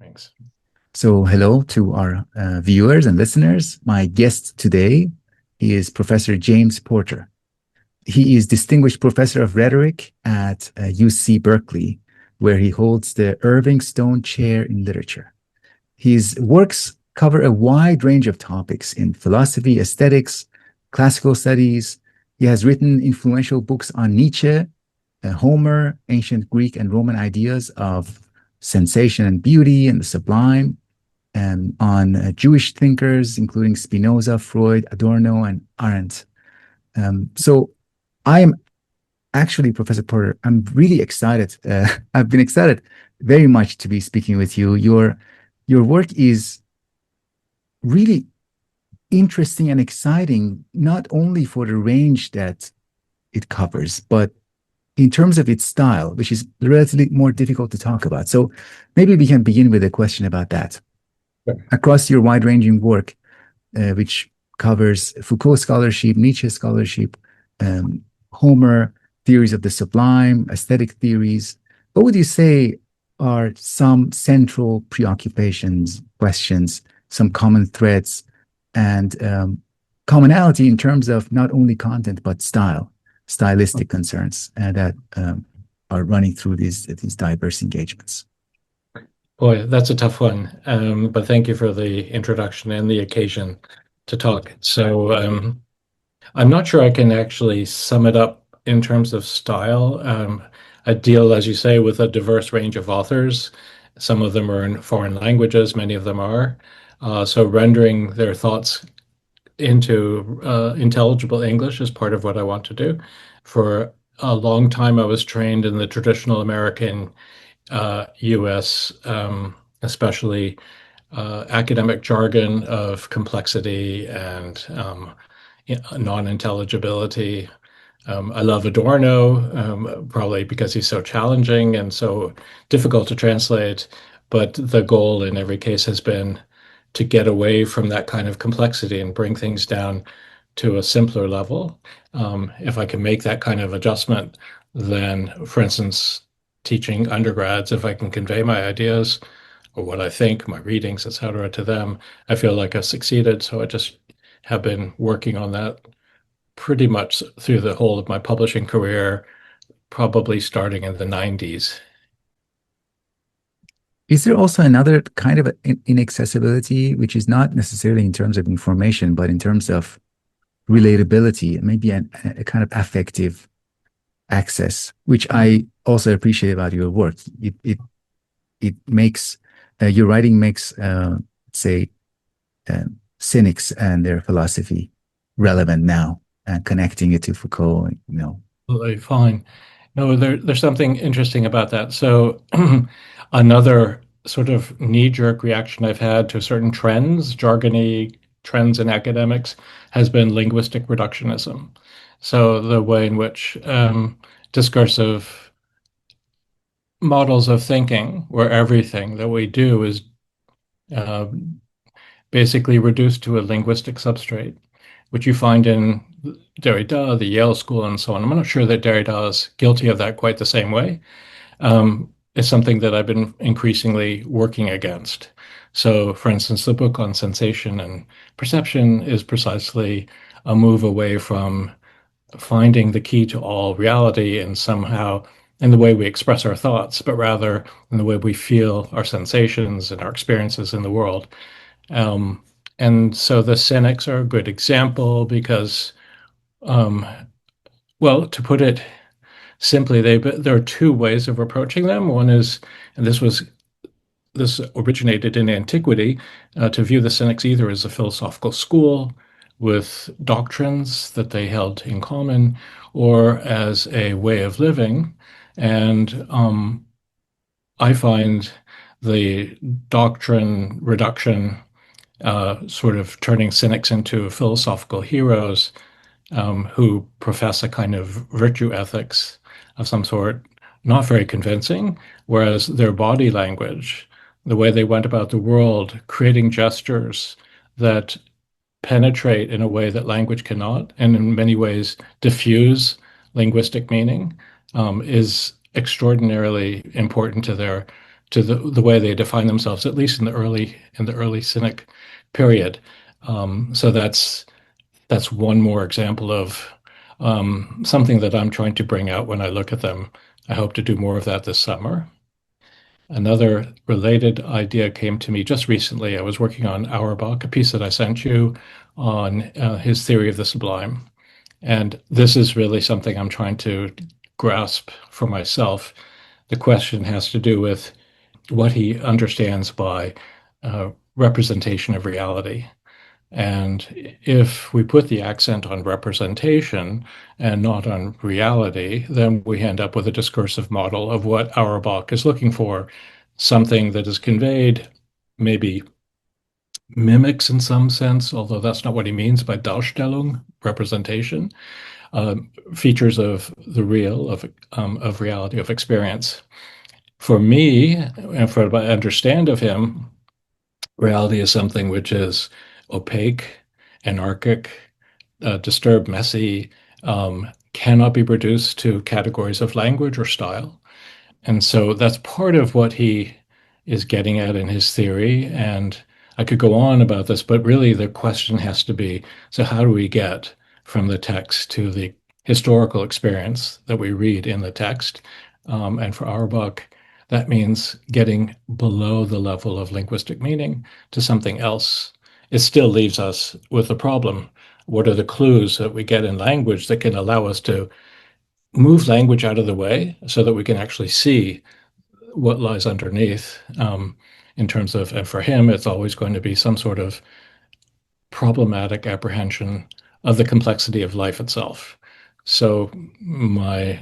Thanks. So, hello to our viewers and listeners. My guest today is Professor James Porter. He is Distinguished Professor of Rhetoric at UC Berkeley, where he holds the Irving Stone Chair in Literature. His works cover a wide range of topics in philosophy, aesthetics, classical studies. He has written influential books on Nietzsche, Homer, ancient Greek and Roman ideas of sensation and beauty and the sublime, and on Jewish thinkers, including Spinoza, Freud, Adorno, and Arendt. So I am actually, Professor Porter, I'm really excited. I've been excited very much to be speaking with you. Your work is really interesting and exciting, not only for the range that it covers, but in terms of its style, which is relatively more difficult to talk about. So maybe we can begin with a question about that. Sure. Across your wide-ranging work, which covers Foucault scholarship, Nietzsche scholarship, Homer, theories of the sublime, aesthetic theories, what would you say are some central preoccupations, questions, some common threads, and commonality in terms of not only content but style, stylistic concerns that are running through these diverse engagements? Boy, that's a tough one. But thank you for the introduction and the occasion to talk. I'm not sure I can actually sum it up in terms of style. I deal, as you say, with a diverse range of authors. Some of them are in foreign languages, many of them are. So rendering their thoughts into intelligible English is part of what I want to do. For a long time, I was trained in the traditional American US, especially academic jargon of complexity and non-intelligibility. I love Adorno, probably because he's so challenging and so difficult to translate. But the goal in every case has been to get away from that kind of complexity and bring things down to a simpler level. If I can make that kind of adjustment, then, for instance, teaching undergrads, if I can convey my ideas or what I think, my readings, etc., to them, I feel like I've succeeded. So I just have been working on that pretty much through the whole of my publishing career, probably starting in the 90s. Is there also another kind of inaccessibility, which is not necessarily in terms of information, but in terms of relatability, maybe a kind of affective access, which I also appreciate about your work. It makes your writing makes, say, cynics and their philosophy relevant now, and connecting it to Foucault. Absolutely fine. No, there's something interesting about that. So another sort of knee-jerk reaction I've had to certain trends, jargony trends in academics, has been linguistic reductionism. So the way in which discursive models of thinking, where everything that we do is uh, basically reduced to a linguistic substrate, which you find in Derrida, the Yale School, and so on. I'm not sure that Derrida is guilty of that quite the same way. Is something that I've been increasingly working against. So, for instance, the book on sensation and perception is precisely a move away from finding the key to all reality and somehow in the way we express our thoughts, but rather in the way we feel our sensations and our experiences in the world. Um, and so the cynics are a good example because, um, well, to put it simply, there are two ways of approaching them. One is, and this originated in Antiquity, to view the Cynics either as a philosophical school with doctrines that they held in common, or as a way of living. And I find the doctrine reduction, sort of turning cynics into philosophical heroes who profess a kind of virtue ethics of some sort, not very convincing, whereas their body language, the way they went about the world, creating gestures that penetrate in a way that language cannot, and in many ways diffuse linguistic meaning, is extraordinarily important to the way they define themselves, at least in the early Cynic period. So that's one more example of something that I'm trying to bring out when I look at them. I hope to do more of that this summer. Another related idea came to me just recently. I was working on Auerbach, a piece that I sent you on his theory of the sublime. And this is really something I'm trying to grasp for myself. The question has to do with what he understands by representation of reality. And if we put the accent on representation and not on reality, then we end up with a discursive model of what Auerbach is looking for, something that is conveyed, maybe mimics in some sense, although that's not what he means by Darstellung, representation, features of the real, of reality, of experience. For me, and for what I understand of him, reality is something which is opaque, anarchic, disturbed, messy, cannot be reduced to categories of language or style. And so that's part of what he is getting at in his theory. And I could go on about this, but really the question has to be, so how do we get from the text to the historical experience that we read in the text? And for Auerbach, that means getting below the level of linguistic meaning to something else. It still leaves us with a problem. What are the clues that we get in language that can allow us to move language out of the way so that we can actually see what lies underneath in terms of, and for him, it's always going to be some sort of problematic apprehension of the complexity of life itself. So my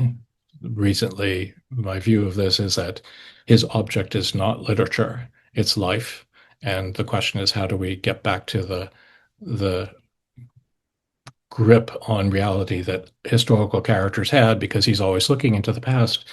view of this is that his object is not literature, it's life. And the question is, how do we get back to the grip on reality that historical characters had, because he's always looking into the past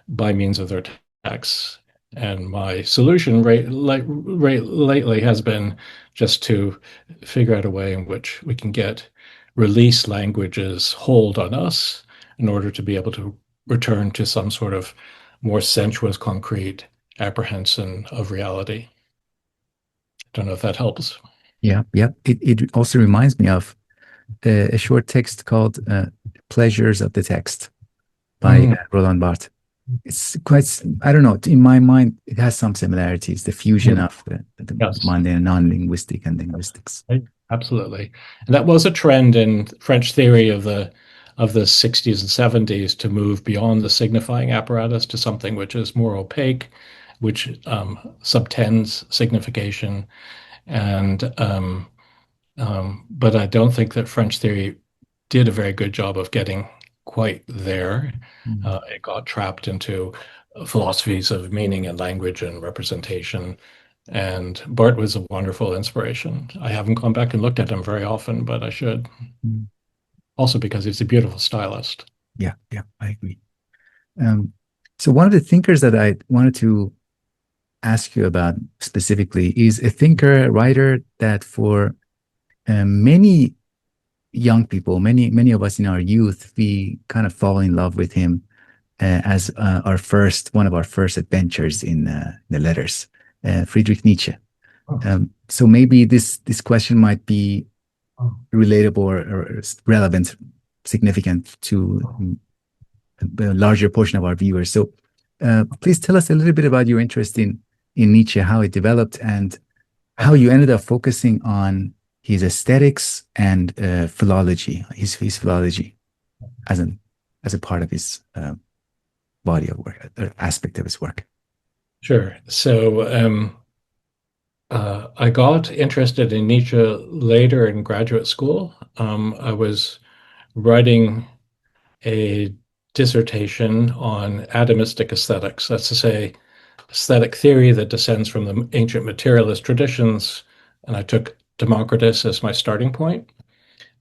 by means of their texts. And my solution lately has been just to figure out a way in which we can get release language's hold on us in order to be able to return to some sort of more sensuous, concrete apprehension of reality. Don't know if that helps. Yeah, yeah. It also reminds me of a short text called Pleasures of the Text by Mm, Roland Barthes. It's quite, I don't know, in my mind, it has some similarities, the fusion mm, of the yes. mundane, non-linguistic and linguistics. Right. Absolutely. And that was a trend in French theory of the 60s and 70s to move beyond the signifying apparatus to something which is more opaque, which subtends signification. And but I don't think that French theory did a very good job of getting quite there. Mm. It got trapped into philosophies of meaning and language and representation. And Bart was a wonderful inspiration. I haven't gone back and looked at him very often, but I should. Mm. Also because he's a beautiful stylist. Yeah, yeah, I agree. Um, so one of the thinkers that I wanted to ask you about specifically is a thinker, a writer that for many young people, many of us in our youth, we kind of fall in love with him as one of our first adventures in the letters, Friedrich Nietzsche. Oh, So maybe this question might be oh, relatable or relevant, significant to oh. a larger portion of our viewers. So please tell us a little bit about your interest in Nietzsche, how it developed, and how you ended up focusing on his aesthetics and philology, his philology as a part of his body of work, or aspect of his work. Sure. So I got interested in Nietzsche later in graduate school. I was writing a dissertation on atomistic aesthetics. That's to say, aesthetic theory that descends from the ancient materialist traditions. And I took Democritus as my starting point.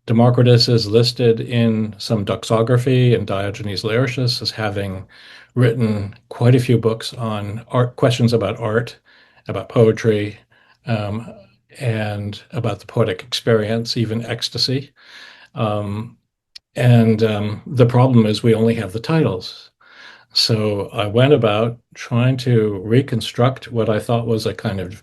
Democritus is listed in some doxography and Diogenes Laertius as having written quite a few books on art, questions about poetry, um, and about the poetic experience, even ecstasy. And the problem is we only have the titles. So I went about trying to reconstruct what I thought was a kind of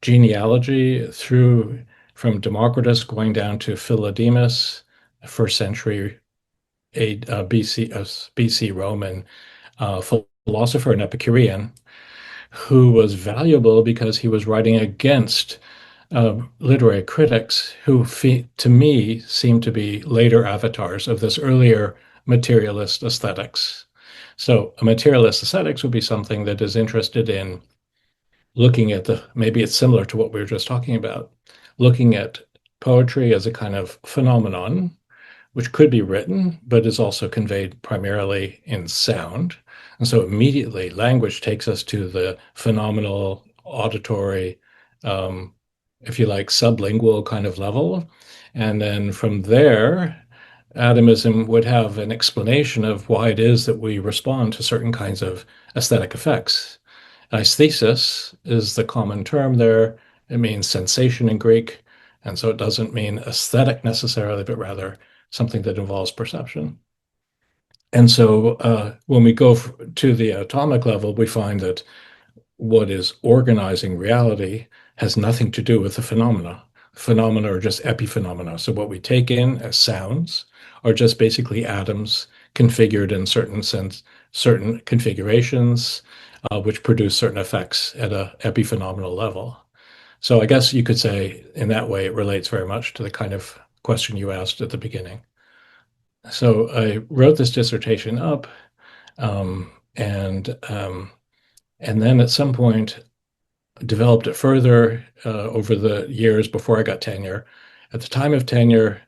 genealogy through from Democritus going down to Philodemus, first century BC Roman philosopher and Epicurean, who was valuable because he was writing against literary critics who, to me, seem to be later avatars of this earlier materialist aesthetics. So, a materialist aesthetics would be something that is interested in looking at maybe it's similar to what we were just talking about, looking at poetry as a kind of phenomenon, which could be written, but is also conveyed primarily in sound. And so immediately language takes us to the phenomenal, auditory, um, if you like, sublingual kind of level. And then from there, atomism would have an explanation of why it is that we respond to certain kinds of aesthetic effects. Aesthesis is the common term there. It means sensation in Greek. And so it doesn't mean aesthetic necessarily, but rather something that involves perception. And so when we go to the atomic level, we find that what is organizing reality has nothing to do with the phenomena. Phenomena are just epiphenomena. So what we take in as sounds are just basically atoms configured in certain sense, certain configurations, which produce certain effects at a epiphenomenal level. So I guess you could say in that way it relates very much to the kind of question you asked at the beginning. So I wrote this dissertation up, um, and um, and then at some point developed it further over the years before I got tenure. At the time of tenure,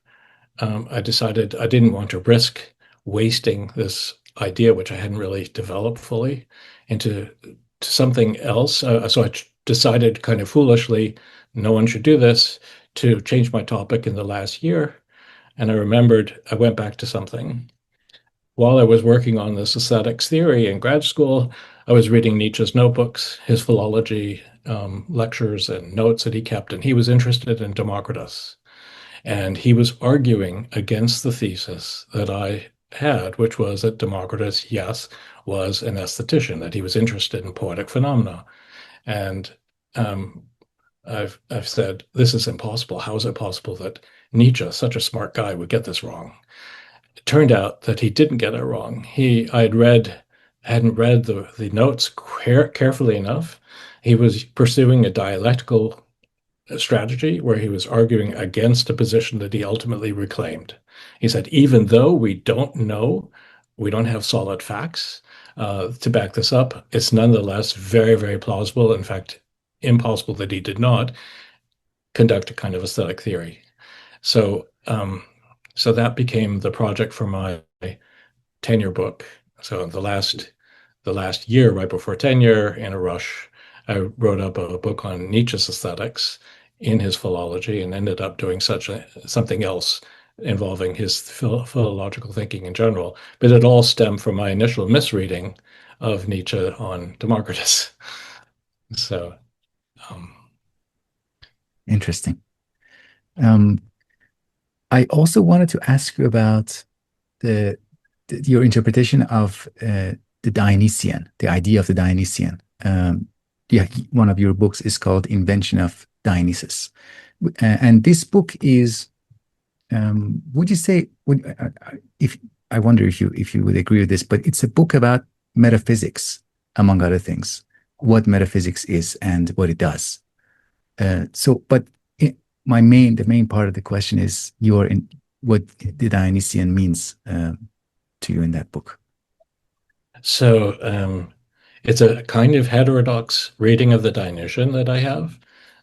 I decided I didn't want to risk wasting this idea, which I hadn't really developed fully, into to something else. So I decided kind of foolishly, no one should do this, to change my topic in the last year. And I remembered I went back to something. While I was working on this aesthetics theory in grad school, I was reading Nietzsche's notebooks, his philology lectures and notes that he kept, and he was interested in Democritus. And he was arguing against the thesis that I had, which was that Democritus, yes, was an aesthetician, that he was interested in poetic phenomena. And um, I've said, this is impossible. How is it possible that Nietzsche, such a smart guy, would get this wrong? It turned out that he didn't get it wrong. I hadn't read the notes carefully enough. He was pursuing a dialectical strategy where he was arguing against a position that he ultimately reclaimed. He said, even though we don't know, we don't have solid facts to back this up, it's nonetheless very, very plausible. In fact, impossible that he did not conduct a kind of aesthetic theory. So, so that became the project for my tenure book. So the last year, right before tenure, in a rush, I wrote up a book on Nietzsche's aesthetics in his philology, and ended up doing something else involving his philological thinking in general. But it all stemmed from my initial misreading of Nietzsche on Democritus. So, um, Interesting. Um, I also wanted to ask you about the, your interpretation of the Dionysian, the idea of the Dionysian. Yeah, one of your books is called Invention of Dionysus, and this book is. Would you say? If I wonder if you would agree with this, but it's a book about metaphysics, among other things, what metaphysics is and what it does. But the main part of the question is what the Dionysian means to you in that book. so it's a kind of heterodox reading of the Dionysian that I have.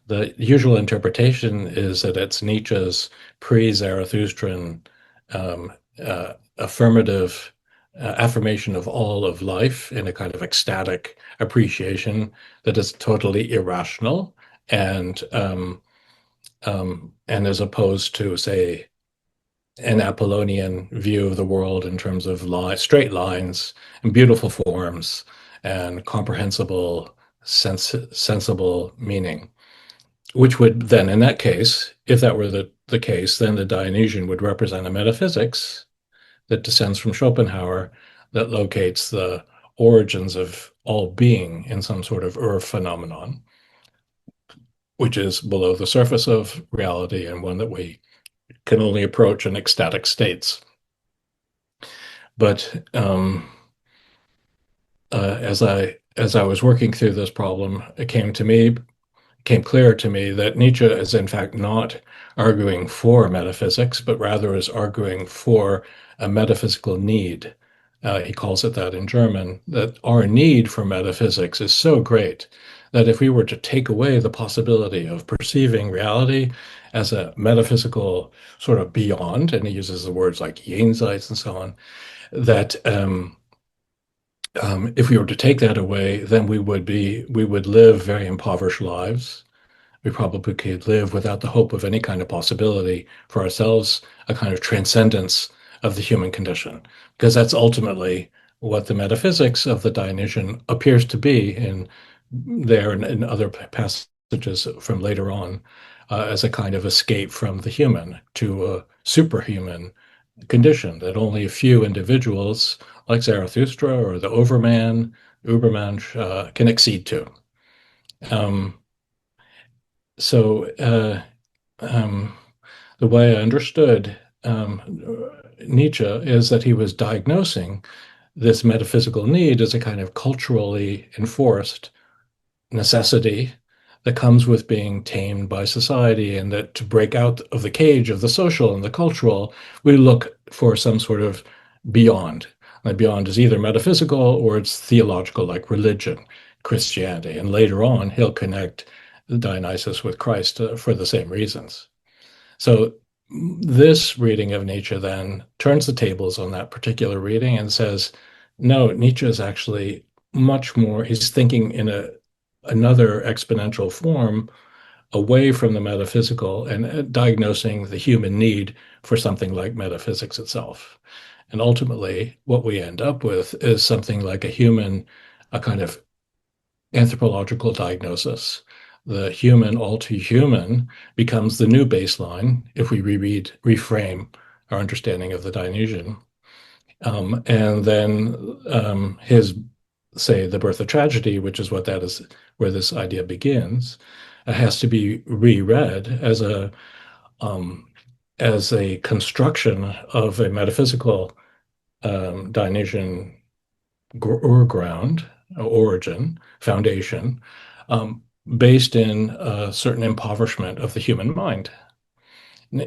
The usual interpretation is that it's Nietzsche's pre-Zarathustrian affirmative affirmation of all of life in a kind of ecstatic appreciation that is totally irrational and as opposed to, say, an Apollonian view of the world in terms of straight lines and beautiful forms and comprehensible, sensible meaning, which would then, in that case, if that were the case, then the Dionysian would represent a metaphysics that descends from Schopenhauer that locates the origins of all being in some sort of phenomenon, which is below the surface of reality and one that we can only approach in ecstatic states. But as I was working through this problem, it came clear to me that Nietzsche is in fact not arguing for metaphysics, but rather is arguing for a metaphysical need. He calls it that in German, that our need for metaphysics is so great that if we were to take away the possibility of perceiving reality as a metaphysical sort of beyond, and he uses the words like jenseits and so on, that if we were to take that away, then we would live very impoverished lives. We probably could live without the hope of any kind of possibility for ourselves, a kind of transcendence of the human condition, because that's ultimately what the metaphysics of the Dionysian appears to be in there and in other passages from later on, as a kind of escape from the human to a superhuman condition that only a few individuals, like Zarathustra or the Overman, Ubermensch, can accede to. Um, so the way I understood Nietzsche is that he was diagnosing this metaphysical need as a kind of culturally enforced necessity that comes with being tamed by society, and that to break out of the cage of the social and the cultural, we look for some sort of beyond. And beyond is either metaphysical or it's theological, like religion, Christianity. And later on, he'll connect Dionysus with Christ for the same reasons. So this reading of Nietzsche then turns the tables on that particular reading and says, no, Nietzsche is actually much more, he's thinking in another exponential form away from the metaphysical and diagnosing the human need for something like metaphysics itself. And ultimately, what we end up with is something like a kind of anthropological diagnosis. The human, all too human, becomes the new baseline if we reframe our understanding of the Dionysian. And then his, say, the birth of tragedy, which is what that is, where this idea begins, has to be reread um, as a construction of a metaphysical Dionysian ground, origin, foundation, based in a certain impoverishment of the human mind.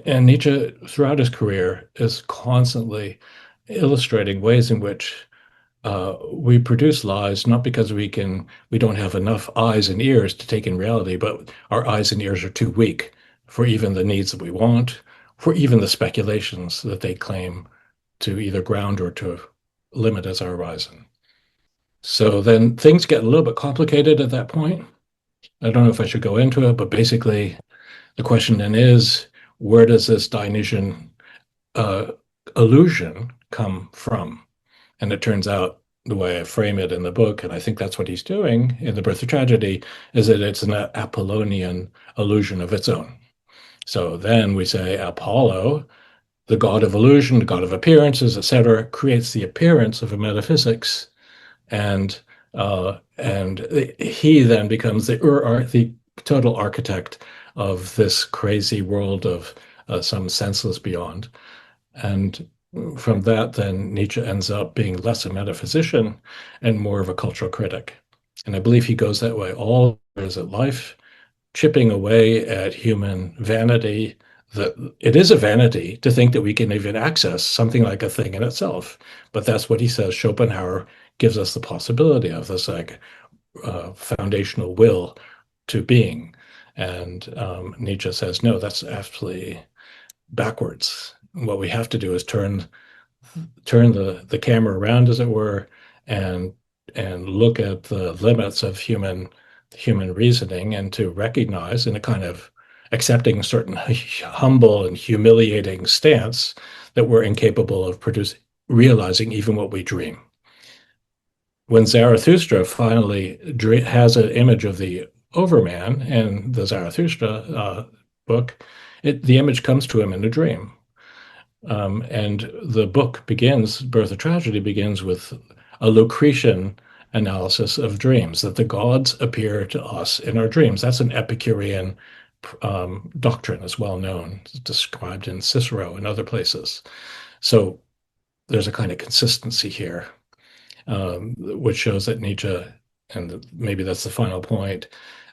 And Nietzsche, throughout his career, is constantly illustrating ways in which we produce lies not because we don't have enough eyes and ears to take in reality, but our eyes and ears are too weak for even the needs that we want, for even the speculations that they claim to either ground or to limit as our horizon. So then things get a little bit complicated at that point. I don't know if I should go into it, but basically the question then is, where does this Dionysian uh, illusion come from? And it turns out the way I frame it in the book, and I think that's what he's doing in The Birth of Tragedy, is that it's an Apollonian illusion of its own. So then we say Apollo, the god of illusion, the god of appearances, etc., creates the appearance of a metaphysics, and he then becomes the total architect of this crazy world of some senseless beyond. And from that, then Nietzsche ends up being less a metaphysician and more of a cultural critic. And I believe he goes that way all his life, chipping away at human vanity. That it is a vanity to think that we can even access something like a thing in itself. But that's what he says Schopenhauer gives us the possibility of, this like foundational will to being. And Nietzsche says, no, that's absolutely backwards. What we have to do is turn the camera around, as it were, and look at the limits of human reasoning, and to recognize in a kind of accepting certain humble and humiliating stance that we're incapable of realizing even what we dream. When Zarathustra finally has an image of the Overman in the Zarathustra book, the image comes to him in a dream. And the book begins, Birth of Tragedy begins with a Lucretian analysis of dreams, that the gods appear to us in our dreams. That's an Epicurean doctrine, is well known, it's described in Cicero and other places. So there's a kind of consistency here, which shows that Nietzsche, and maybe that's the final point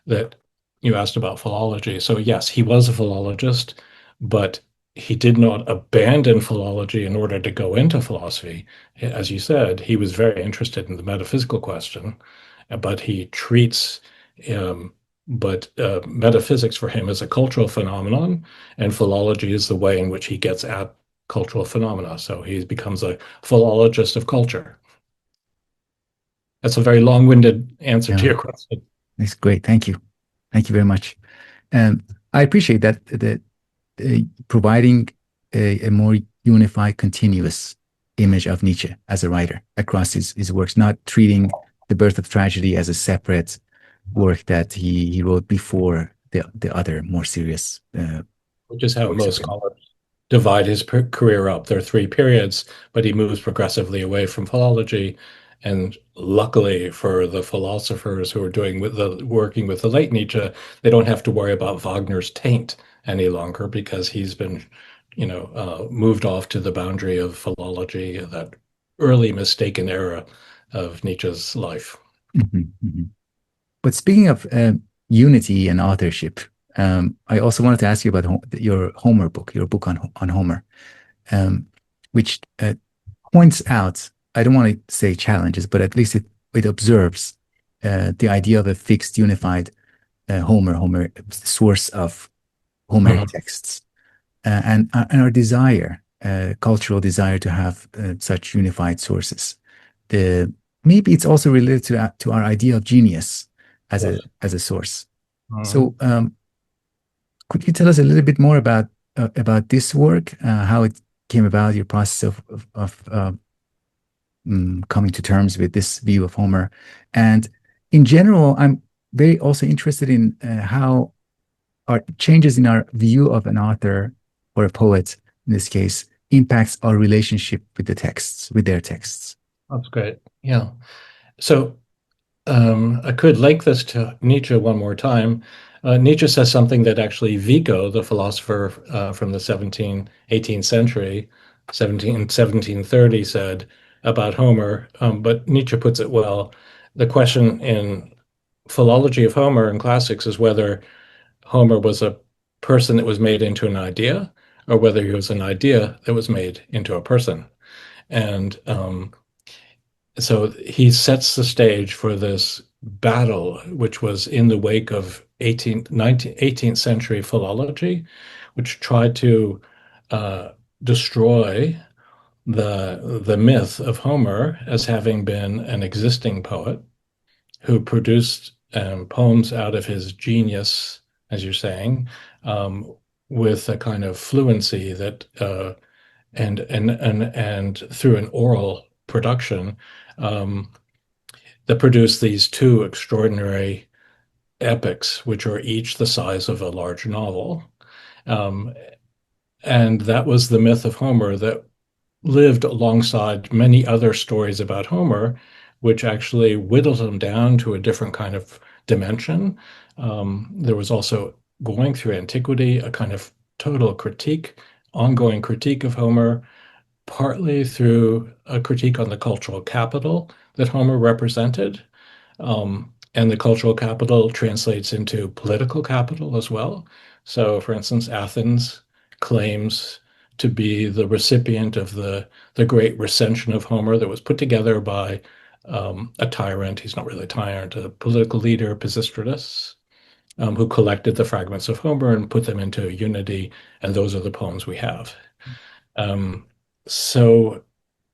that you asked about philology. So, yes, he was a philologist, but he did not abandon philology in order to go into philosophy. As you said, he was very interested in the metaphysical question, but he treats metaphysics for him is a cultural phenomenon, and philology is the way in which he gets at cultural phenomena. So he becomes a philologist of culture. That's a very long-winded answer to Yeah, your question. that's great. Thank you. Thank you very much. Um, I appreciate that providing a more unified, continuous image of Nietzsche as a writer across his works, not treating The Birth of Tragedy as a separate work that he wrote before the other more serious Which is how works of most him. scholars divide his career up. There are three periods, but he moves progressively away from philology. And luckily for the philosophers who are working with the late Nietzsche, they don't have to worry about Wagner's taint any longer because he's been, moved off to the boundary of philology, that early mistaken era of Nietzsche's life. Mhm, mhm. But speaking of unity and authorship, I also wanted to ask you about your Homer book, your book on Homer, which points out, I don't want to say challenges, but at least it observes the idea of a fixed, unified Homer, source of Homeric Mhm. texts, and our desire, cultural desire to have such unified sources. The Maybe it's also related to our idea of genius Yes. as a source. Mhm. So, could you tell us a little bit more about this work, how it came about, your process of coming to terms with this view of Homer, and in general, I'm very also interested in how our changes in our view of an author or a poet, in this case, impacts our relationship with the texts, with their texts. That's great. Yeah. So I could link this to Nietzsche one more time. Nietzsche says something that actually Vico, the philosopher from the 18th century, 1730, said about Homer. But Nietzsche puts it well. The question in philology of Homer and classics is whether Homer was a person that was made into an idea, or whether he was an idea that was made into a person. And so he sets the stage for this battle, which was in the wake of 18th century philology, which tried to uh, destroy the myth of Homer as having been an existing poet who produced poems out of his genius, as you're saying, um, with a kind of fluency that and through an oral production um, that produced these two extraordinary epics, which are each the size of a large novel. Um, and that was the myth of Homer that lived alongside many other stories about Homer, which actually whittled him down to a different kind of dimension. There was also, going through Antiquity, a kind of total critique, ongoing critique of Homer, partly through a critique on the cultural capital that Homer represented. And the cultural capital translates into political capital as well. So, for instance, Athens claims to be the recipient of the great recension of Homer that was put together by a tyrant. He's not really a tyrant, a political leader, Pisistratus, who collected the fragments of Homer and put them into unity. And those are the poems we have. Um, so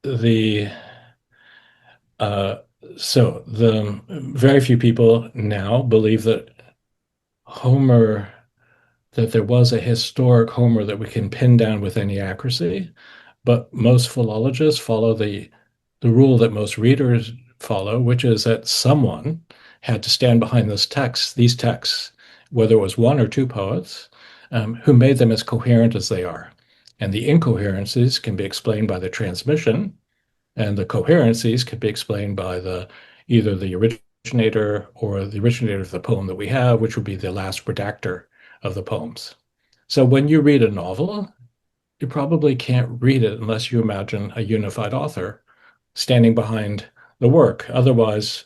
the uh, the very few people now believe that Homer, that there was a historic Homer that we can pin down with any accuracy, but most philologists follow the rule that most readers follow, which is that someone had to stand behind these texts, whether it was one or two poets, who made them as coherent as they are. And the incoherencies can be explained by the transmission, and the coherencies can be explained by the either the originator or the originator of the poem that we have, which would be the last redactor of the poems. So when you read a novel, you probably can't read it unless you imagine a unified author standing behind the work. Otherwise,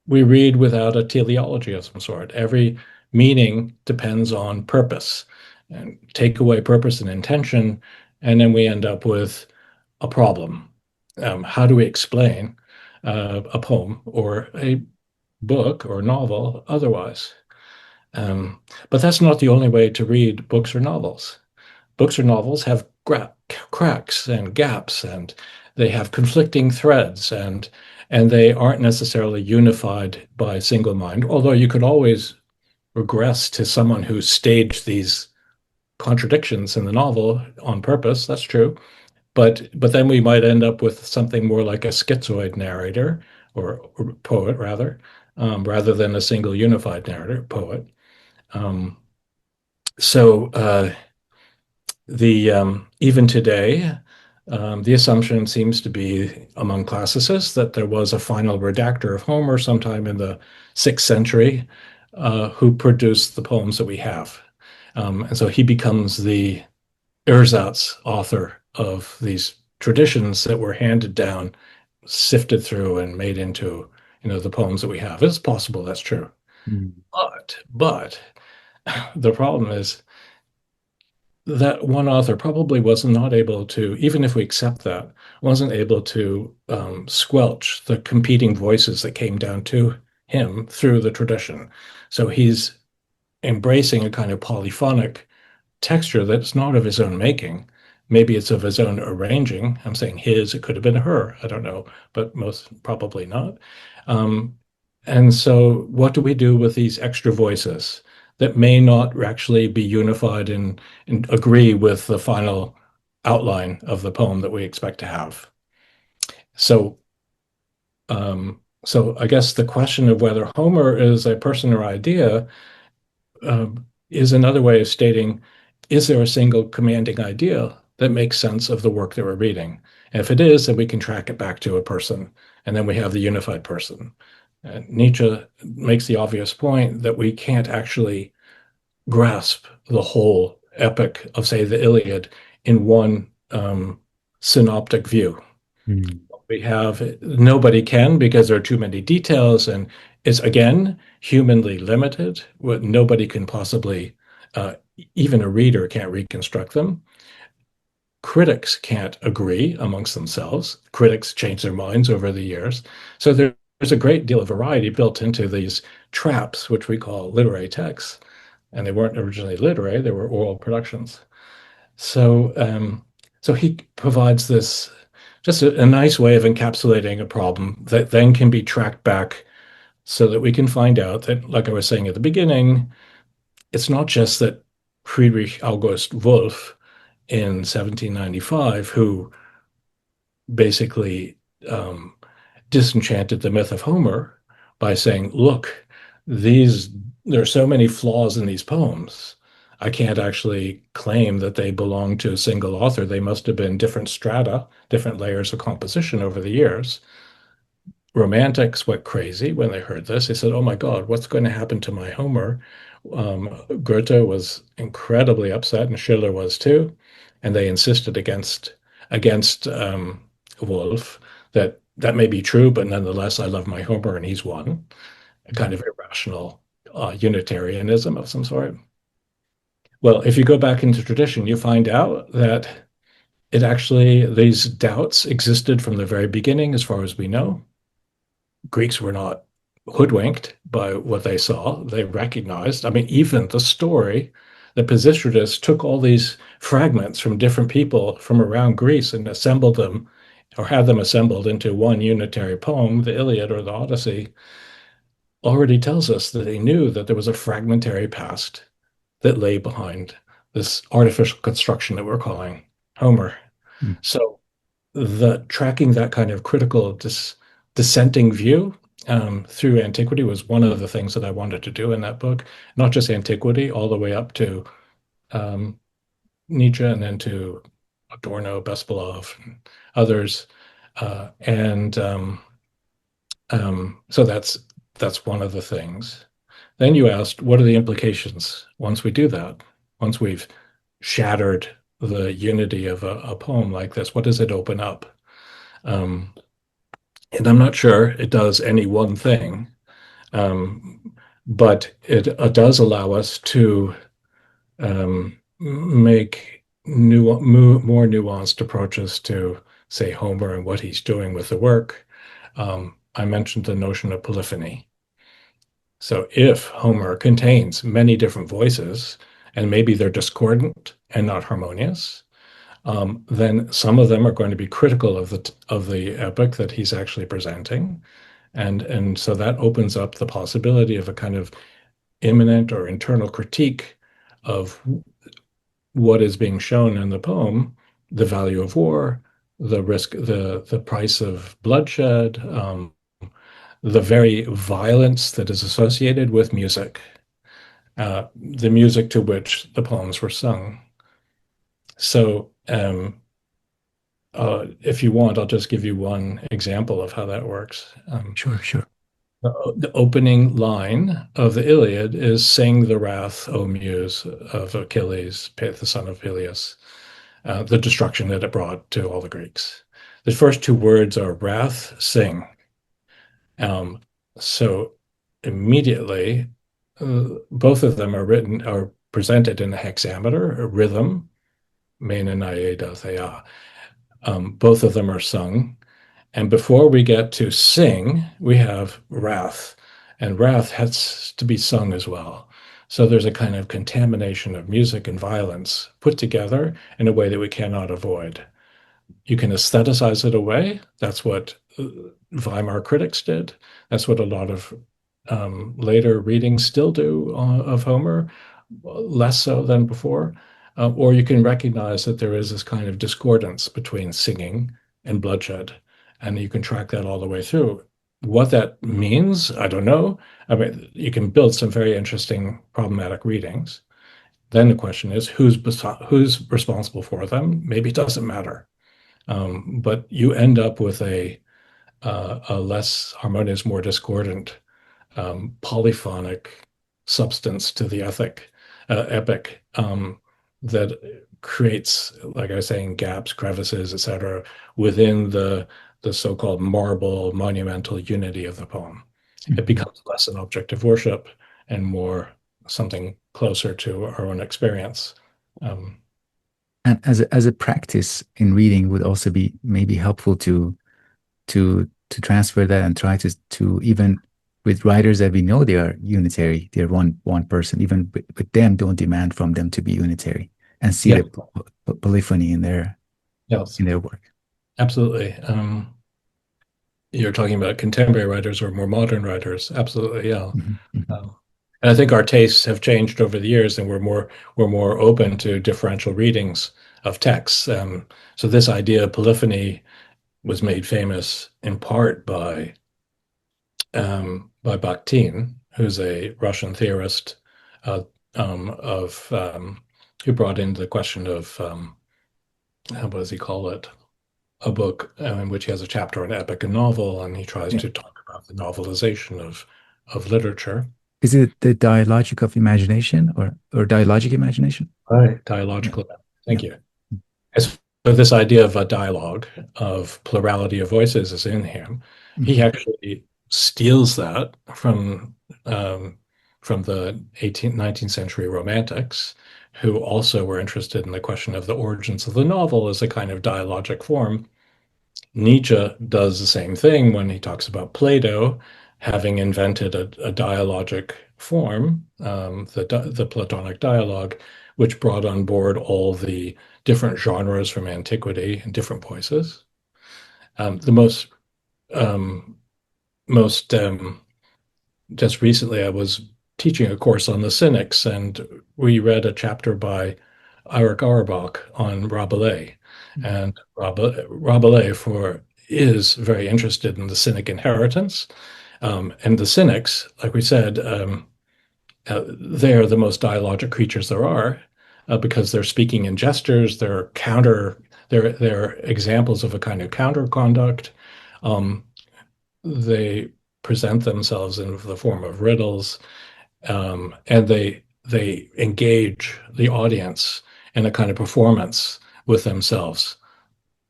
we read without a teleology of some sort. Every meaning depends on purpose. And take away purpose and intention, and then we end up with a problem. How do we explain a poem or a book or novel otherwise? Um, but that's not the only way to read books or novels. Books or novels have cracks and gaps, and they have conflicting threads, and they aren't necessarily unified by a single mind. Although you could always regress to someone who staged these contradictions in the novel on purpose. That's true. But then we might end up with something more like a schizoid narrator or poet rather than a single unified narrator poet. Um, so the even today, the assumption seems to be among classicists that there was a final redactor of Homer sometime in the 6th century who produced the poems that we have. And so he becomes the ersatz author of these traditions that were handed down, sifted through, and made into, the poems that we have. It's possible that's true. Mm. But the problem is that one author probably was not able to, even if we accept that, wasn't able to squelch the competing voices that came down to him through the tradition. So he's embracing a kind of polyphonic texture that's not of his own making. Maybe it's of his own arranging. I'm saying his, it could have been her. I don't know, but most probably not. Um, and so, what do we do with these extra voices that may not actually be unified and agree with the final outline of the poem that we expect to have? So, so I guess the question of whether Homer is a person or idea is another way of stating, is there a single commanding idea that makes sense of the work that we're reading? And if it is, then we can track it back to a person, and then we have the unified person. And Nietzsche makes the obvious point that we can't actually grasp the whole epic of, say, the Iliad in one synoptic view. Mm. We have nobody can because there are too many details, and it's again humanly limited. What nobody can possibly, uh, even a reader can't reconstruct them. Critics can't agree amongst themselves. Critics change their minds over the years. So there's a great deal of variety built into these traps, which we call literary texts. And they weren't originally literary, they were oral productions. So, so he provides this just a nice way of encapsulating a problem that then can be tracked back so that we can find out that, like I was saying at the beginning, it's not just that Friedrich August Wolff in 1795, who basically um, disenchanted the myth of Homer by saying, look, these there are so many flaws in these poems. I can't actually claim that they belong to a single author. They must have been different strata, different layers of composition over the years. Romantics went crazy when they heard this. They said, "Oh my God, what's going to happen to my Homer?" Goethe was incredibly upset, and Schiller was too, and they insisted against Wolff that that may be true, but nonetheless, I love my Homer, and he's one. A kind of irrational Unitarianism of some sort. Well, if you go back into tradition, you find out that it actually these doubts existed from the very beginning, as far as we know. Greeks were not hoodwinked by what they saw. They recognized, I mean, even the story, the Pisistratus took all these fragments from different people from around Greece and assembled them or had them assembled into one unitary poem, the Iliad or the Odyssey, already tells us that they knew that there was a fragmentary past that lay behind this artificial construction that we're calling Homer. Mm. So the tracking that kind of critical dissenting view through antiquity was one of the things that I wanted to do in that book. Not just antiquity, all the way up to um, Nietzsche and then to Adorno, Bespalov, and others. And So that's one of the things. Then you asked, what are the implications once we do that? Once we've shattered the unity of a poem like this, what does it open up? Um, and I'm not sure it does any one thing, but it does allow us to make more nuanced approaches to, say, Homer and what he's doing with the work. I mentioned the notion of polyphony. So if Homer contains many different voices, and maybe they're discordant and not harmonious, then some of them are going to be critical of the epic that he's actually presenting, and so that opens up the possibility of a kind of immanent or internal critique of what is being shown in the poem, the value of war, the risk, the price of bloodshed, the very violence that is associated with music, the music to which the poems were sung. So, if you want, I'll just give you one example of how that works. Sure, sure. The opening line of the Iliad is "Sing the wrath, O Muse, of Achilles, the son of Peleus," the destruction that it brought to all the Greeks. The first two words are wrath, sing. Um, so immediately, both of them are presented in a hexameter, a rhythm, meninae thea. Both of them are sung. And before we get to sing, we have wrath, and wrath has to be sung as well. So there's a kind of contamination of music and violence put together in a way that we cannot avoid. You can aestheticize it away. That's what Weimar critics did. That's what a lot of later readings still do of Homer, less so than before. Or you can recognize that there is this kind of discordance between singing and bloodshed, and you can track that all the way through. What that means, I don't know. I mean, you can build some very interesting problematic readings. Then the question is, who's responsible for them? Maybe it doesn't matter. But you end up with a less harmonious, more discordant, polyphonic substance to the epic that creates, like I was saying, gaps, crevices, etc., within the so-called marble monumental unity of the poem. It Mhm. becomes less an object of worship and more something closer to our own experience. Um, And as a practice in reading would also be maybe helpful to transfer that and try to even with writers that we know they are unitary, they're one person, even with them, don't demand from them to be unitary and see yeah, the polyphony yes, in their work. absolutely. You're talking about contemporary writers or more modern writers. Absolutely, yeah. Mhm, mhm. Um, and I think our tastes have changed over the years, and we're more open to differential readings of texts. So this idea of polyphony was made famous in part by Bakhtin, who's a Russian theorist uh, who brought in the question of what does he call it? A book in which he has a chapter on epic and novel, and he tries Yeah. to talk about the novelization of literature. Is it the dialogic of imagination or dialogic imagination? Right. Yeah. Dialogical. Yeah. Thank you. So this idea of a dialogue, of plurality of voices is in him. He Mhm. actually steals that um, from the 18th, 19th century Romantics, who also were interested in the question of the origins of the novel as a kind of dialogic form. Nietzsche does the same thing when he talks about Plato having invented a dialogic form, the Platonic dialogue, which brought on board all the different genres from antiquity and different voices. The um, most just recently, I was teaching a course on the Cynics, and we read a chapter by Eric Auerbach on Rabelais. Mhm. And Rabelais is very interested in the Cynic inheritance. And the Cynics, like we said, they are the most dialogic creatures there are because they're speaking in gestures, they're examples of a kind of counter conduct. Um, they present themselves in the form of riddles, and they engage the audience in a kind of performance with themselves,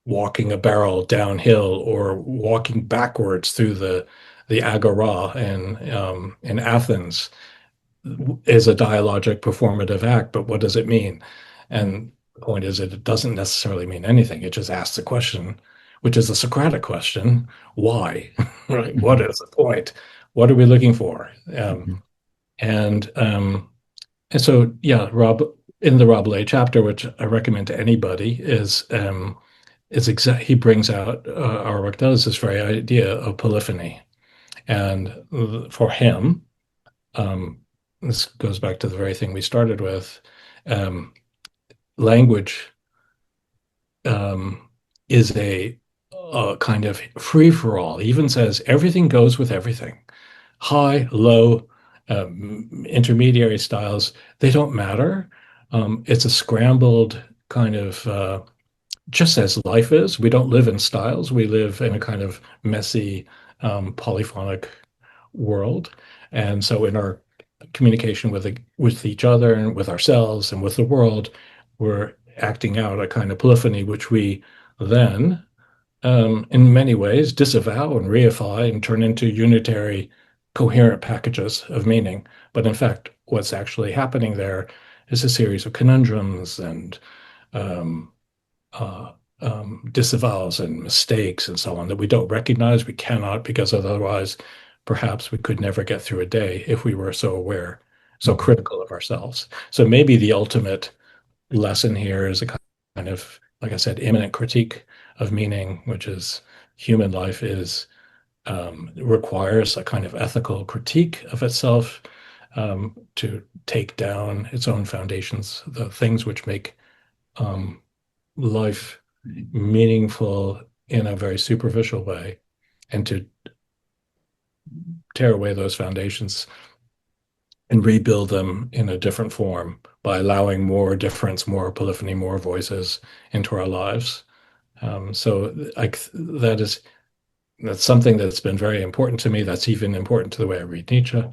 walking a barrel downhill or walking backwards through the agora in Athens is a dialogic performative act. But what does it mean? And the point is that it doesn't necessarily mean anything. It just asks a question, which is a Socratic question: why? Right? What Mhm. is the point? What are we looking for? Mhm. And and so, yeah, Rob, in the Rabelais chapter, which I recommend to anybody, is exact. He brings out our work does this very idea of polyphony, and for him, um, this goes back to the very thing we started with. Um, Language um, is a kind of free for all. He even says everything goes with everything. High, low, intermediary styles, they don't matter. It's a scrambled kind of, just as life is. We don't live in styles. We live in a kind of messy, polyphonic world. And so in our communication with each other and with ourselves and with the world, we're acting out a kind of polyphony, which we then in many ways, disavow and reify and turn into unitary, coherent packages of meaning. But in fact, what's actually happening there is a series of conundrums and um, uh, disavows and mistakes and so on that we don't recognize. We cannot, because otherwise, perhaps we could never get through a day if we were so aware, so Mhm. critical of ourselves. So maybe the ultimate lesson here is a kind of, like I said, immanent critique of meaning, which is human life is requires a kind of ethical critique of itself to take down its own foundations, the things which make um, life meaningful in a very superficial way, and to tear away those foundations and rebuild them in a different form by allowing more difference, more polyphony, more voices into our lives. So that is that's something that's been very important to me. That's even important to the way I read Nietzsche,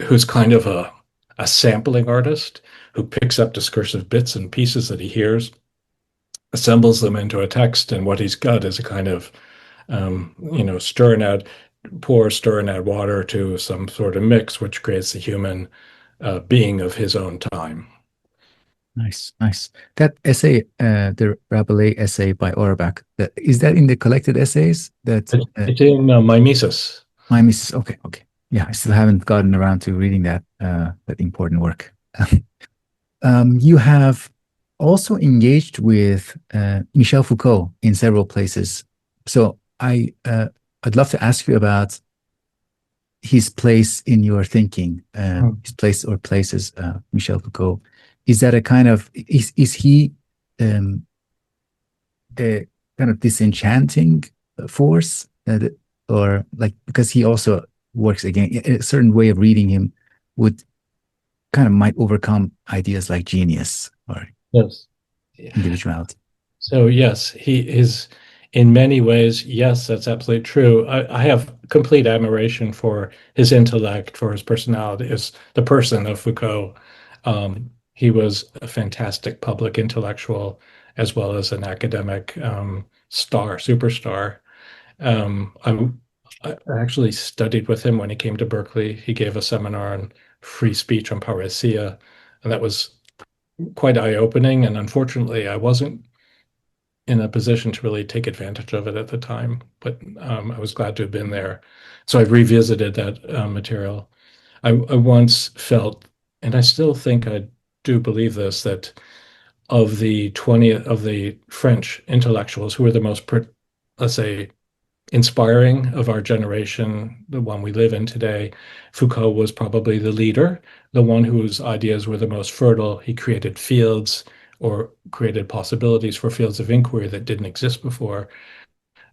who's kind of a sampling artist who picks up discursive bits and pieces that he hears, assembles them into a text, and what he's got is a kind of stirring out, stir and add water to some sort of mix, which creates the human being of his own time. Nice, nice. That essay, the Rabelais essay by Auerbach, is that in the collected essays? That It's in Mimesis. my Mrs. Okay, okay. Yeah, I still haven't gotten around to reading that important work. You have also engaged with Michel Foucault in several places. So I'd love to ask you about his place in your thinking, his place or places, Michel Foucault. Is that a kind of is he um, a kind of disenchanting force, or like because he also works again a certain way of reading him would kind of might overcome ideas like genius or Yes. individuality. So yes, he is in many ways, yes, that's absolutely true. I have complete admiration for his intellect, for his personality, as the person of Foucault. He was a fantastic public intellectual as well as an academic superstar. I actually studied with him when he came to Berkeley. He gave a seminar on free speech on Parousia, and that was quite eye-opening. And unfortunately, I wasn't in a position to really take advantage of it at the time, but I was glad to have been there. So I revisited that material. I once felt, and I still think I do believe this, that of the 20 of the French intellectuals who are the most, let's say, inspiring of our generation, the one we live in today, Foucault was probably the leader, the one whose ideas were the most fertile. He created fields or created possibilities for fields of inquiry that didn't exist before.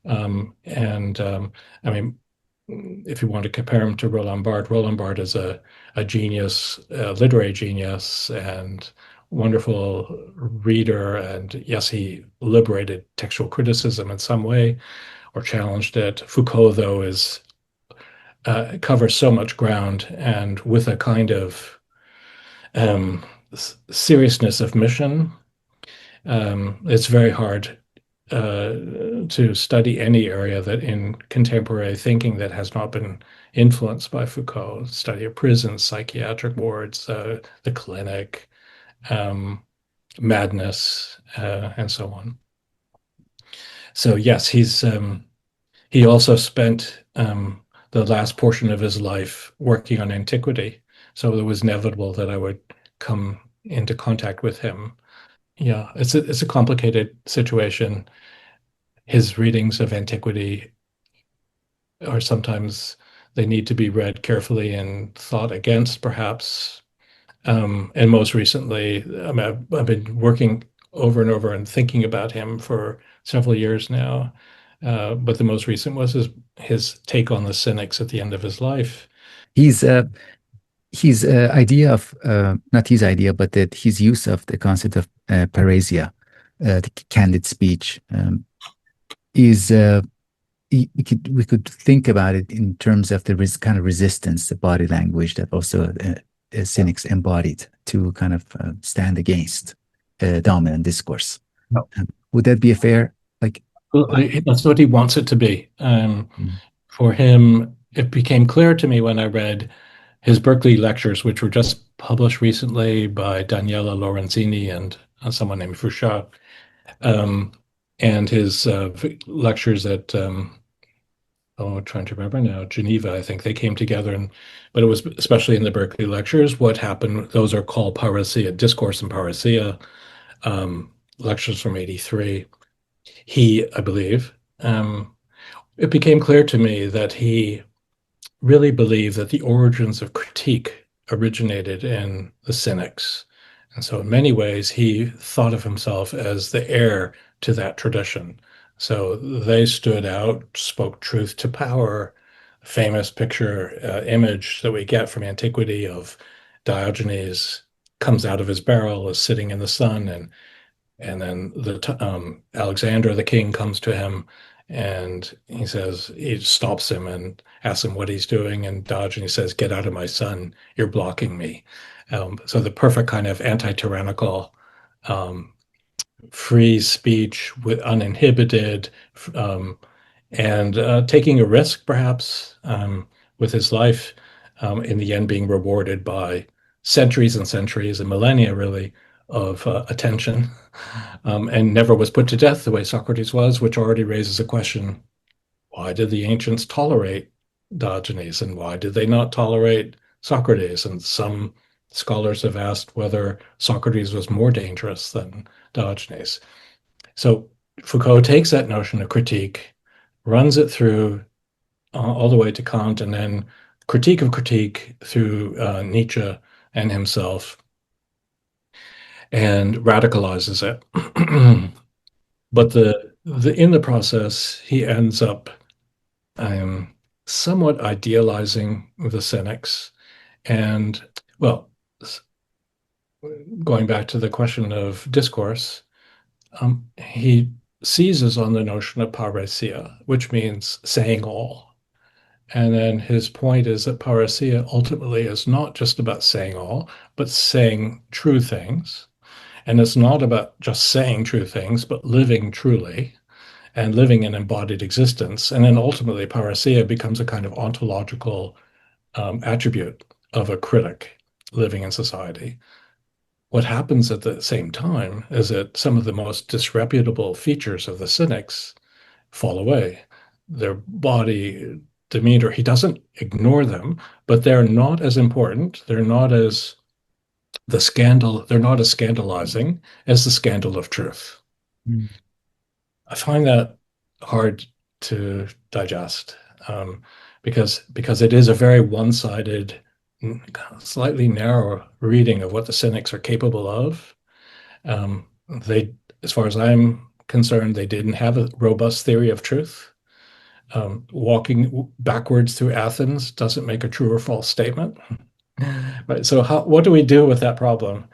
And I mean, if you want to compare him to Roland Barthes is a genius, a literary genius, and wonderful reader. And yes, he liberated textual criticism in some way or challenged it. Foucault, though, is covers so much ground and with a kind of seriousness of mission. It's very hard uh, to study any area that in contemporary thinking that has not been influenced by Foucault. Study of prisons, psychiatric wards, the clinic, um, madness, and so on. So yes, he also spent the last portion of his life working on Antiquity. So it was inevitable that I would come into contact with him. Yeah, it's a complicated situation. His readings of Antiquity are sometimes they need to be read carefully and thought against, perhaps. And most recently, I mean, I've been working over and over and thinking about him for several years now. But the most recent was his take on the cynics at the end of his life. He's his idea of not his idea, but that his use of the concept of paresia, the candid speech, is we could think about it in terms of the kind of resistance, the body language that also cynics embodied to kind of stand against dominant discourse. No. Would that be a fair like? Well, that's what he wants it to be. For him, it became clear to me when I read his Berkeley lectures, which were just published recently by Daniela Lorenzini and someone named Foucault, um, and his lectures at I'm trying to remember now, Geneva, I think they came together, and but it was especially in the Berkeley lectures. What happened? Those are called parousia, discourse and parousia, lectures from '83. I believe, it became clear to me that he really believed that the origins of critique originated in the Cynics. And so, in many ways, he thought of himself as the heir to that tradition. So they stood out, spoke truth to power. Famous picture image that we get from Antiquity of Diogenes comes out of his barrel, is sitting in the sun, and then Alexander the king comes to him, and he stops him and asks him what he's doing, and Diogenes says, "Get out of my sun! You're blocking me." So the perfect kind of anti-tyrannical, um, free speech with uninhibited, um, and taking a risk, perhaps, with his life, in the end being rewarded by centuries and centuries and millennia, really, of attention, and never was put to death the way Socrates was, which already raises a question: why did the ancients tolerate Diogenes, and why did they not tolerate Socrates? And some scholars have asked whether Socrates was more dangerous than Diogenes. So Foucault takes that notion of critique, runs it through all the way to Kant, and then critique of critique through Nietzsche and himself, and radicalizes it. But in the process, he ends up somewhat idealizing the Cynics. And well, going back to the question of discourse, he seizes on the notion of parousia, which means saying all. And then his point is that parousia ultimately is not just about saying all, but saying true things. And it's not about just saying true things, but living truly and living an embodied existence. And then ultimately, parousia becomes a kind of ontological attribute of a critic living in society. What happens at the same time is that some of the most disreputable features of the cynics fall away. Their body demeanor, he doesn't ignore them, but they're not as important. They're not as scandalizing as the scandal of truth. Mm. I find that hard to digest, because it is a very one-sided, slightly narrow reading of what the cynics are capable of. They, as far as I'm concerned, they didn't have a robust theory of truth. Walking backwards through Athens doesn't make a true or false statement. Right. So what do we do with that problem?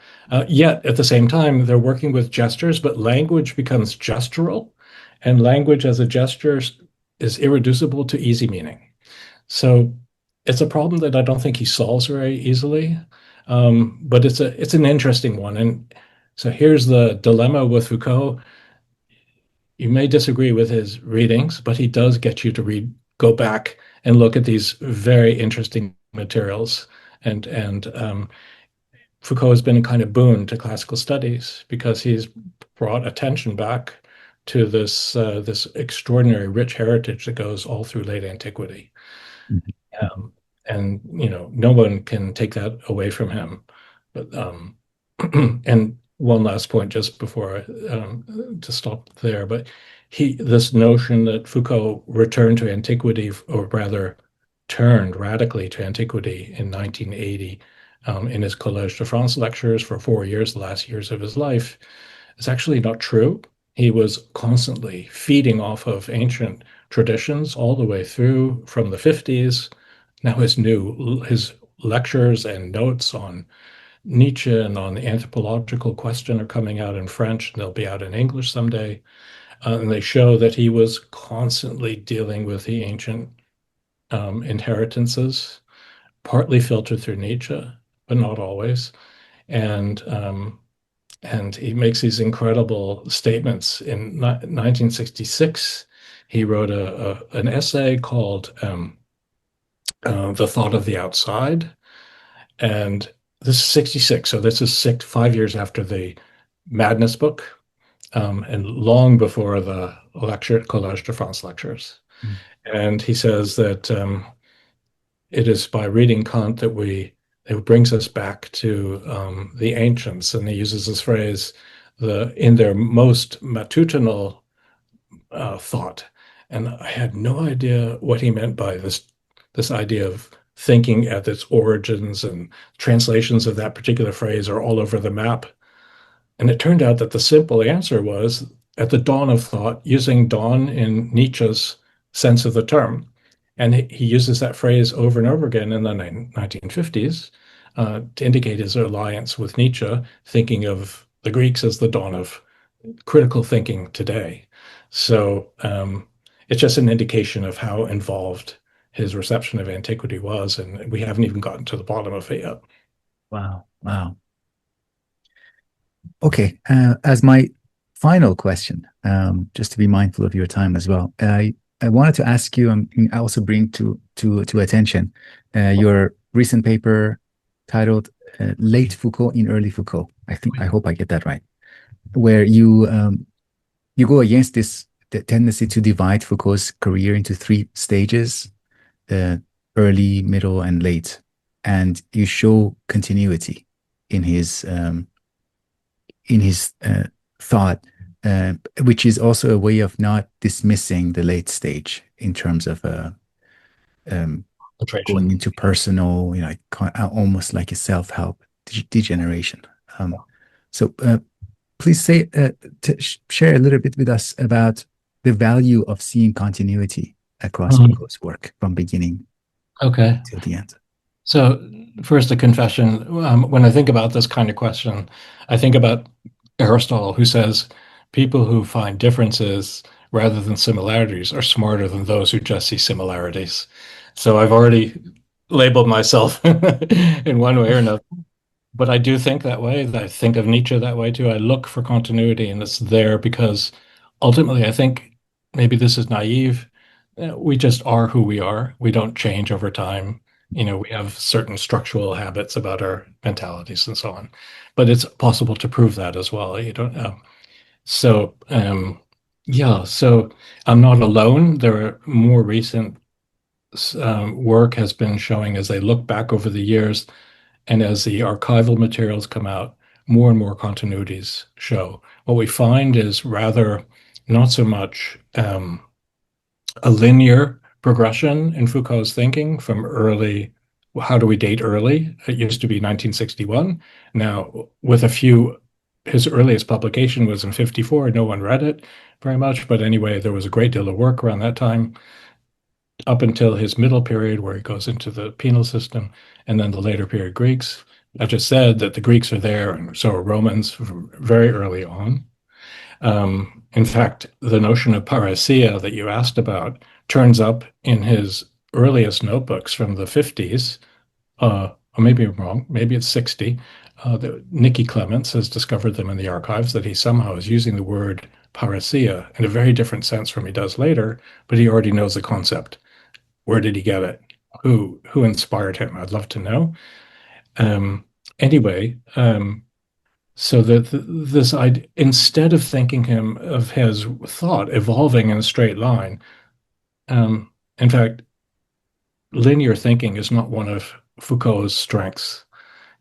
Yet at the same time, they're working with gestures, but language becomes gestural, and language as a gesture is irreducible to easy meaning. So it's a problem that I don't think he solves very easily. But it's an interesting one. And so here's the dilemma with Foucault. You may disagree with his readings, but he does get you to go back and look at these very interesting materials. And Foucault has been a kind of boon to classical studies because he's brought attention back to this extraordinary rich heritage that goes all through late antiquity. Mhm. Um, and no one can take that away from him. But and one last point just before to stop there, but this notion that Foucault returned to antiquity, or rather turned radically to antiquity in 1980 in his Collège de France lectures for 4 years, the last years of his life, is actually not true. He was constantly feeding off of ancient traditions all the way through from the 50s. Now his lectures and notes on Nietzsche and on the anthropological question are coming out in French, and they'll be out in English someday. And they show that he was constantly dealing with the ancient inheritances, partly filtered through Nietzsche, but not always. And and he makes these incredible statements. In 1966, he wrote an essay called "The Thought of the Outside," and this is 66, so this is 5 years after the Madness book, and long before the lecture Collège de France lectures. Mm. And he says that it is by reading Kant that it brings us back to the ancients, and he uses this phrase, in their most matutinal thought. And I had no idea what he meant by this idea of thinking at its origins, and translations of that particular phrase are all over the map. And it turned out that the simple answer was at the dawn of thought, using dawn in Nietzsche's sense of the term. And he uses that phrase over and over again in the 1950s to indicate his alliance with Nietzsche, thinking of the Greeks as the dawn of critical thinking today. So it's just an indication of how involved his reception of antiquity was, and we haven't even gotten to the bottom of it yet. Wow. Wow. Okay. As my final question, just to be mindful of your time as well, I wanted to ask you, and I also bring to attention your recent paper titled "Late Foucault in Early Foucault." I hope I get that right, where you go against the tendency to divide Foucault's career into three stages: early, middle, and late, and you show continuity in his thought, which is also a way of not dismissing the late stage in terms of um, going Filtration. into personal, like almost like a self-help degeneration. So please share a little bit with us about the value of seeing continuity across Mhm. Foucault's work from beginning Okay. till the end. So, first, a confession. When I think about this kind of question, I think about Aristotle, who says people who find differences rather than similarities are smarter than those who just see similarities. So, I've already labeled myself in one way or another. But I do think that way. I think of Nietzsche that way too. I look for continuity, and it's there because ultimately, I think maybe this is naive. We just are who we are. We don't change over time. We have certain structural habits about our mentalities and so on. But it's possible to prove that as well. You don't know. So, yeah, so I'm not alone. There are more recent work has been showing as they look back over the years and as the archival materials come out, more and more continuities show. What we find is rather not so much a linear progression in Foucault's thinking from early, how do we date early? It used to be 1961. Now, with a few, his earliest publication was in 54. No one read it very much. But anyway, there was a great deal of work around that time up until his middle period, where he goes into the penal system, and then the later period Greeks. I just said that the Greeks are there, and so are Romans very early on. In fact, the notion of parousia that you asked about turns up in his earliest notebooks from the 50s, or maybe I'm wrong, maybe it's 60. Nicky Clements has discovered them in the archives that he somehow is using the word parousia in a very different sense from he does later, but he already knows the concept. Where did he get it? Who inspired him? I'd love to know. Um, anyway, so this idea, instead of thinking him of his thought evolving in a straight line, in fact, linear thinking is not one of Foucault's strengths.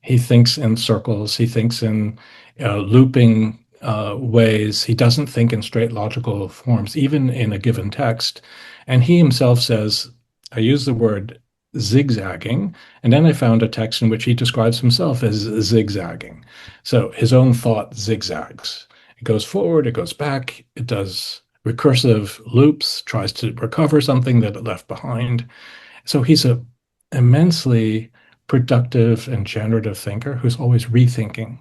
He thinks in circles. He thinks in looping ways. He doesn't think in straight logical forms, even in a given text. And he himself says, I use the word zigzagging, and then I found a text in which he describes himself as zigzagging. So his own thought zigzags. It goes forward, it goes back, it does recursive loops, tries to recover something that it left behind. So he's a immensely productive and generative thinker who's always rethinking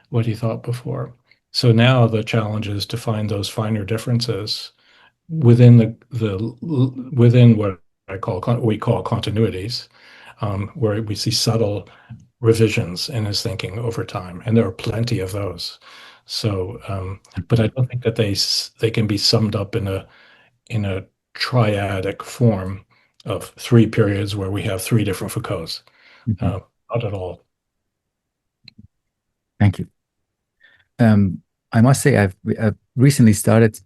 what he thought before. So now the challenge is to find those finer differences within within what we call continuities, where we see subtle revisions in his thinking over time, and there are plenty of those. So, but I don't think that they can be summed up in a triadic form of three periods where we have three different Foucaults. Mhm. Not at all. Thank you. I must say I've recently started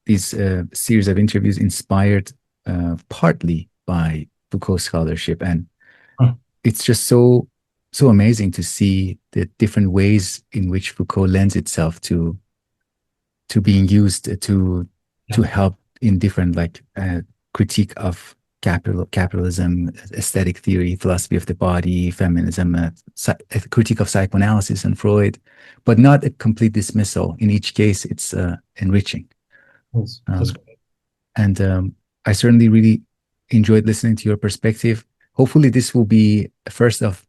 these series of interviews inspired partly by Foucault scholarship, and Huh. it's just so amazing to see the different ways in which Foucault lends itself to being used to Yeah. help in different like critique of capitalism, aesthetic theory, philosophy of the body, feminism, a critique of psychoanalysis and Freud, but not a complete dismissal. In each case, it's enriching. That's Um, great. and I certainly really enjoyed listening to your perspective. Hopefully, this will be a first of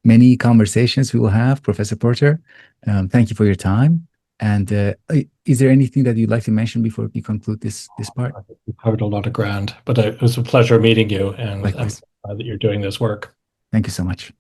many conversations we will have, Professor Porter. Thank you for your time. And is there anything that you'd like to mention before we conclude this part? I think we covered a lot of ground, but it was a pleasure meeting you, and I'm Likewise. glad that you're doing this work. Thank you so much.